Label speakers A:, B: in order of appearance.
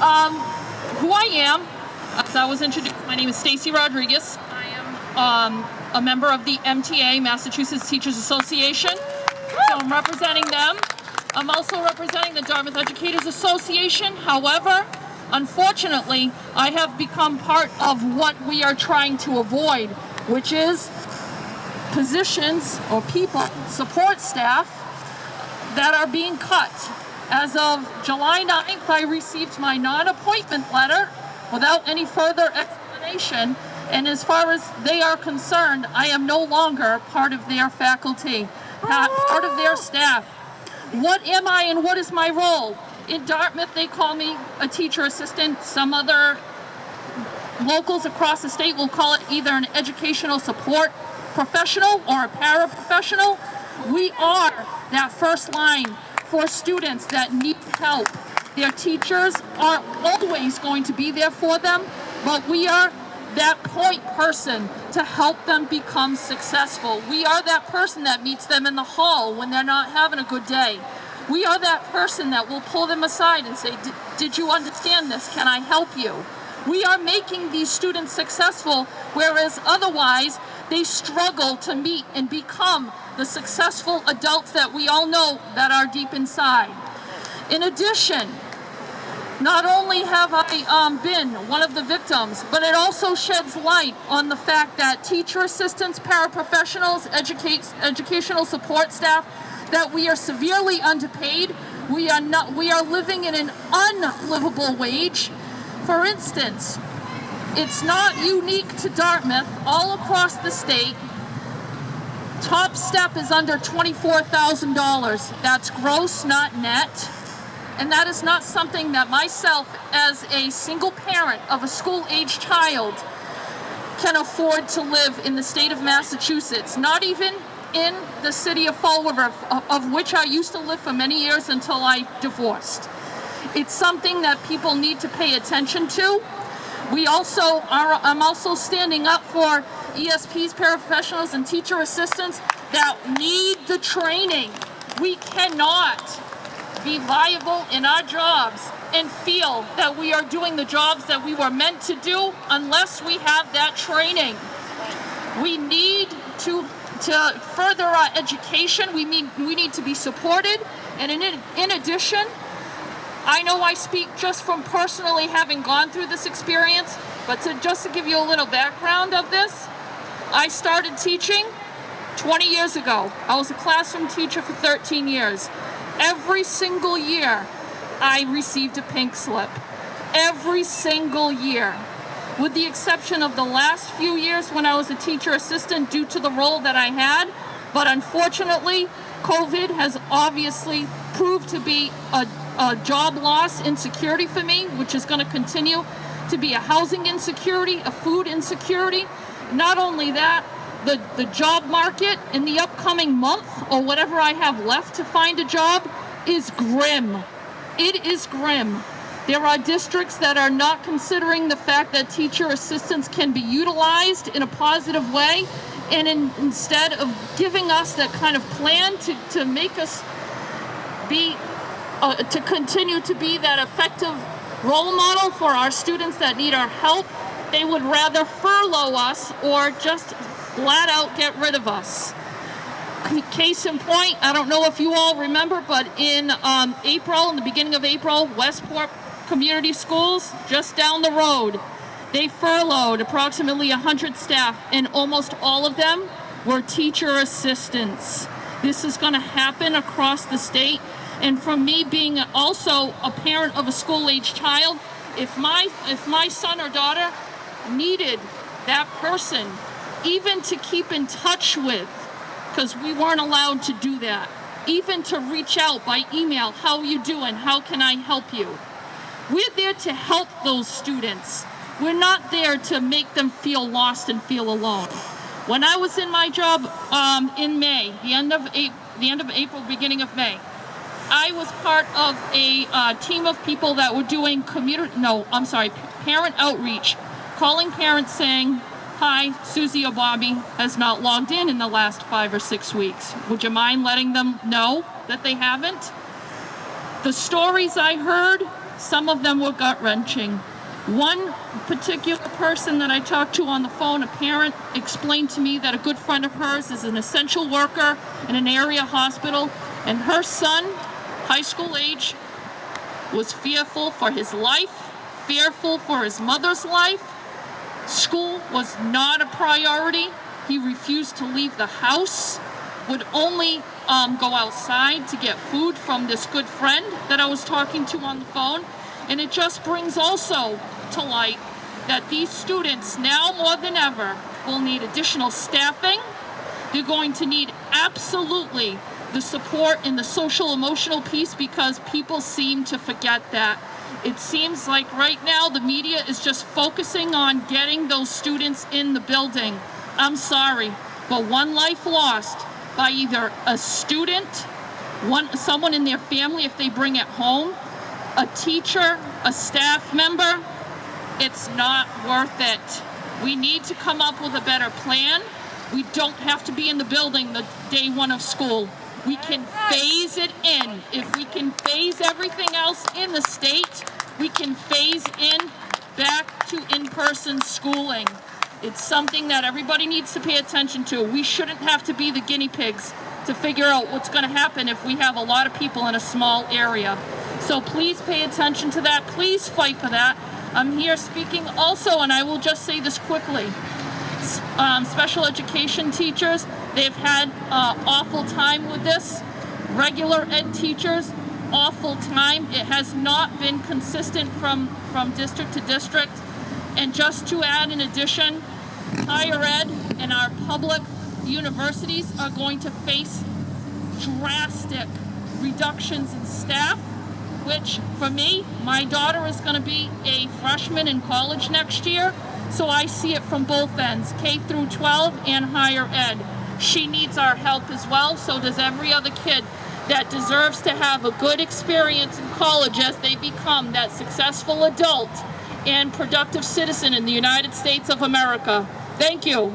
A: who I am, as I was introduced, my name is Stacy Rodrigues. I am a member of the MTA, Massachusetts Teachers Association, so I'm representing them. I'm also representing the Dartmouth Educators Association. However, unfortunately, I have become part of what we are trying to avoid, which is positions or people, support staff, that are being cut. As of July 9th, I received my non-appointment letter without any further explanation, and as far as they are concerned, I am no longer part of their faculty, part of their staff. What am I and what is my role? In Dartmouth, they call me a teacher assistant. Some other locals across the state will call it either an educational support professional or a paraprofessional. We are that first line for students that need help. Their teachers are always going to be there for them, but we are that point person to help them become successful. We are that person that meets them in the hall when they're not having a good day. We are that person that will pull them aside and say, did you understand this? Can I help you? We are making these students successful, whereas otherwise they struggle to meet and become the successful adults that we all know that are deep inside. In addition, not only have I been one of the victims, but it also sheds light on the fact that teacher assistants, paraprofessionals, educational support staff, that we are severely underpaid. We are living in an unlivable wage. For instance, it's not unique to Dartmouth. All across the state, top step is under $24,000. That's gross, not net. And that is not something that myself, as a single parent of a school-age child, can afford to live in the state of Massachusetts. Not even in the city of Fall River, of which I used to live for many years until I divorced. It's something that people need to pay attention to. I'm also standing up for ESPs, paraprofessionals, and teacher assistants that need the training. We cannot be viable in our jobs and feel that we are doing the jobs that we were meant to do unless we have that training. We need to further our education. We need to be supported. And in addition, I know I speak just from personally having gone through this experience, but just to give you a little background of this, I started teaching 20 years ago. I was a classroom teacher for 13 years. Every single year, I received a pink slip. Every single year. With the exception of the last few years when I was a teacher assistant due to the role that I had. But unfortunately, COVID has obviously proved to be a job loss insecurity for me, which is going to continue to be a housing insecurity, a food insecurity. Not only that, the job market in the upcoming month or whatever I have left to find a job is grim. It is grim. There are districts that are not considering the fact that teacher assistants can be utilized in a positive way, and instead of giving us that kind of plan to make us be, to continue to be that effective role model for our students that need our help, they would rather furlough us or just flat out get rid of us. Case in point, I don't know if you all remember, but in the beginning of April, Westport Community Schools, just down the road, they furloughed approximately 100 staff, and almost all of them were teacher assistants. This is going to happen across the state, and from me being also a parent of a school-age child, if my son or daughter needed that person, even to keep in touch with, because we weren't allowed to do that, even to reach out by email, how you doing, how can I help you? We're there to help those students. We're not there to make them feel lost and feel alone. When I was in my job in May, the end of April, beginning of May, I was part of a team of people that were doing parent outreach, calling parents saying, hi, Susie or Bobby has not logged in the last 5 or 6 weeks. Would you mind letting them know that they haven't? The stories I heard some of them were gut-wrenching. One particular person that I talked to on the phone, a parent, explained to me that a good friend of hers is an essential worker in an area hospital, and her son, high school age, was fearful for his life, fearful for his mother's life. School was not a priority. He refused to leave the house, would only go outside to get food from this good friend that I was talking to on the phone. And it just brings also to light that these students now more than ever will need additional staffing. They're going to need absolutely the support in the social emotional piece, because people seem to forget that. It seems like right now the media is just focusing on getting those students in the building. I'm sorry, but one life lost by either a student, someone in their family if they bring it home, a teacher, a staff member, it's not worth it. We need to come up with a better plan. We don't have to be in the building the day one of school. We can phase it in. If we can phase everything else in the state, we can phase in back to in-person schooling. It's something that everybody needs to pay attention to. We shouldn't have to be the guinea pigs to figure out what's going to happen if we have a lot of people in a small area. So please pay attention to that. Please fight for that. I'm here speaking also, and I will just say this quickly. Special education teachers, they've had awful time with this. Regular ed teachers, awful time. It has not been consistent from district to district. And just to add in addition, higher ed and our public universities are going to face drastic reductions in staff, which for me, my daughter is going to be a freshman in college next year. So I see it from both ends, K through 12 and higher ed. She needs our help as well, so does every other kid that deserves to have a good experience in college as they become that successful adult and productive citizen in the United States of America. Thank you.